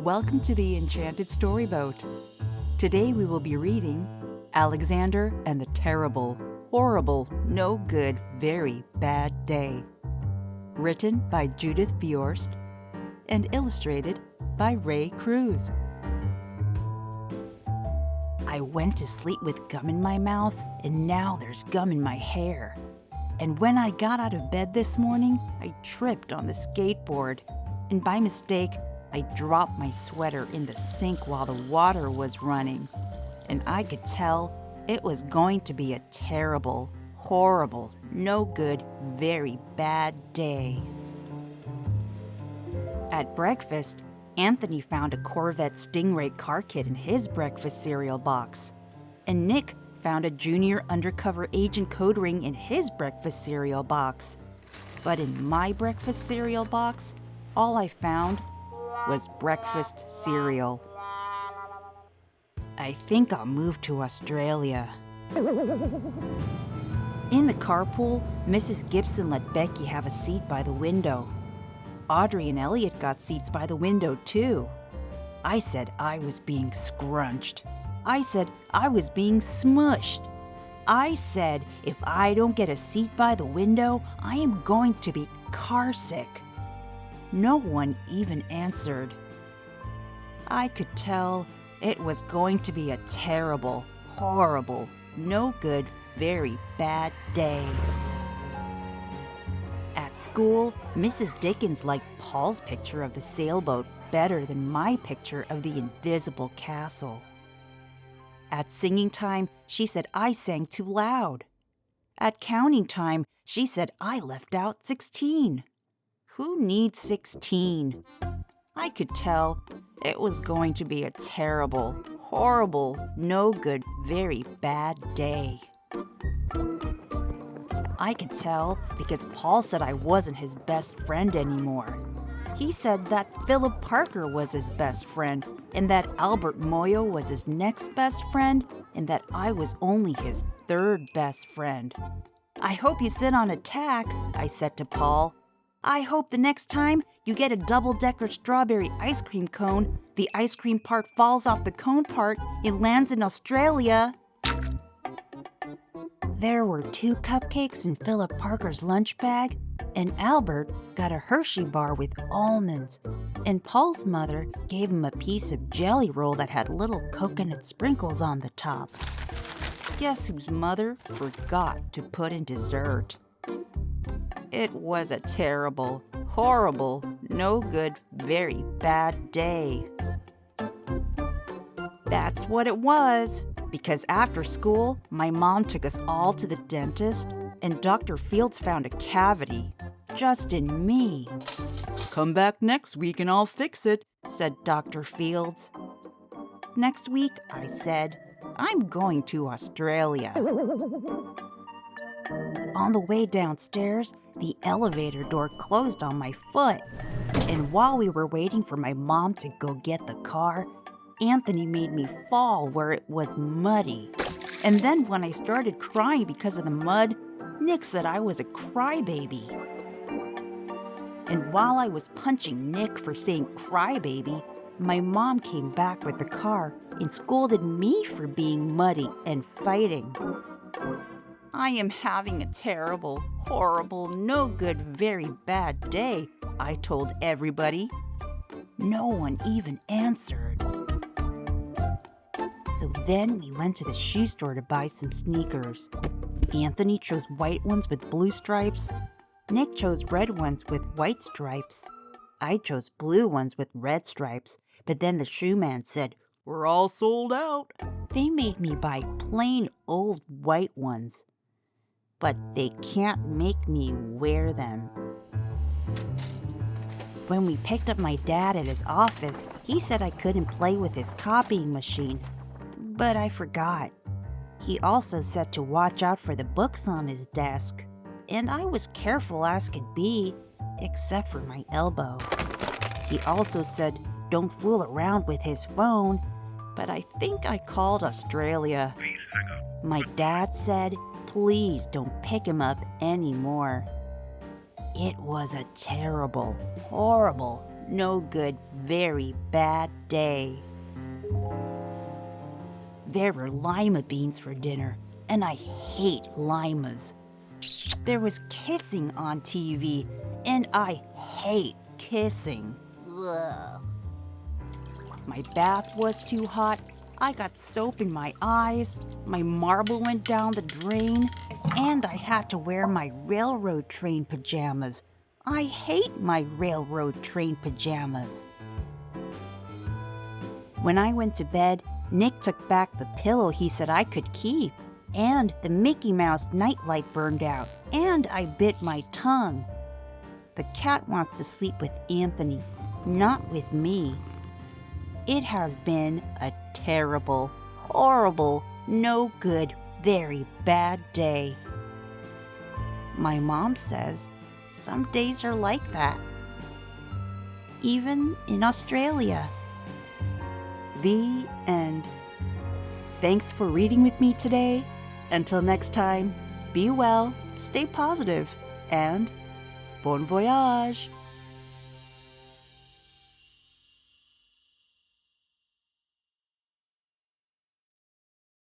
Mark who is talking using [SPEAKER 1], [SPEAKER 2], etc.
[SPEAKER 1] Welcome to the Enchanted Storyboat. Today we will be reading Alexander and the Terrible, Horrible, No Good, Very Bad Day. Written by Judith Viorst and illustrated by Cruz. I went to sleep with gum in my mouth, and now there's gum in my hair. And when I got out of bed this morning, I tripped on the skateboard, and by mistake, I dropped my sweater in the sink while the water was running. And I could tell it was going to be a terrible, horrible, no good, very bad day. At breakfast, Anthony found a Corvette Stingray car kit in his breakfast cereal box. And Nick found a junior undercover agent code ring in his breakfast cereal box. But in my breakfast cereal box, all I found was breakfast cereal. I think I'll move to Australia. In the carpool, Mrs. Gibson let Becky have a seat by the window. Audrey and Elliot got seats by the window too. I said I was being scrunched. I said I was being smushed. I said if I don't get a seat by the window, I am going to be carsick. No one even answered. I could tell it was going to be a terrible, horrible, no good, very bad day. At school, Mrs. Dickens liked Paul's picture of the sailboat better than my picture of the invisible castle. At singing time, she said I sang too loud. At counting time, she said I left out 16. Who needs 16? I could tell it was going to be a terrible, horrible, no good, very bad day. I could tell because Paul said I wasn't his best friend anymore. He said that Philip Parker was his best friend, and that Albert Moyo was his next best friend, and that I was only his third best friend. I hope you sit on a tack, I said to Paul. I hope the next time you get a double-decker strawberry ice cream cone, the ice cream part falls off the cone part, it lands in Australia. There were 2 cupcakes in Philip Parker's lunch bag, and Albert got a Hershey bar with almonds, and Paul's mother gave him a piece of jelly roll that had little coconut sprinkles on the top. Guess whose mother forgot to put in dessert? It was a terrible, horrible, no good, very bad day. That's what it was, because after school, my mom took us all to the dentist, and Dr. Fields found a cavity, just in me. Come back next week and I'll fix it, said Dr. Fields. Next week, I said, I'm going to Australia. On the way downstairs, the elevator door closed on my foot. And while we were waiting for my mom to go get the car, Anthony made me fall where it was muddy. And then when I started crying because of the mud, Nick said I was a crybaby. And while I was punching Nick for saying crybaby, my mom came back with the car and scolded me for being muddy and fighting. I am having a terrible, horrible, no good, very bad day, I told everybody. No one even answered. So then we went to the shoe store to buy some sneakers. Anthony chose white ones with blue stripes. Nick chose red ones with white stripes. I chose blue ones with red stripes, but then the shoe man said, "We're all sold out." They made me buy plain old white ones. But they can't make me wear them. When we picked up my dad at his office, he said I couldn't play with his copying machine, but I forgot. He also said to watch out for the books on his desk, and I was careful as could be, except for my elbow. He also said don't fool around with his phone, but I think I called Australia. My dad said, please don't pick him up anymore. It was a terrible, horrible, no good, very bad day. There were lima beans for dinner, and I hate limas. There was kissing on TV, and I hate kissing. Ugh. My bath was too hot. I got soap in my eyes. My marble went down the drain, and I had to wear my railroad train pajamas. I hate my railroad train pajamas. When I went to bed, Nick took back the pillow he said I could keep, and the Mickey Mouse nightlight burned out, and I bit my tongue. The cat wants to sleep with Anthony, not with me. It has been a terrible, horrible, no good, very bad day. My mom says some days are like that, even in Australia. The end. Thanks for reading with me today. Until next time, be well, stay positive, and bon voyage!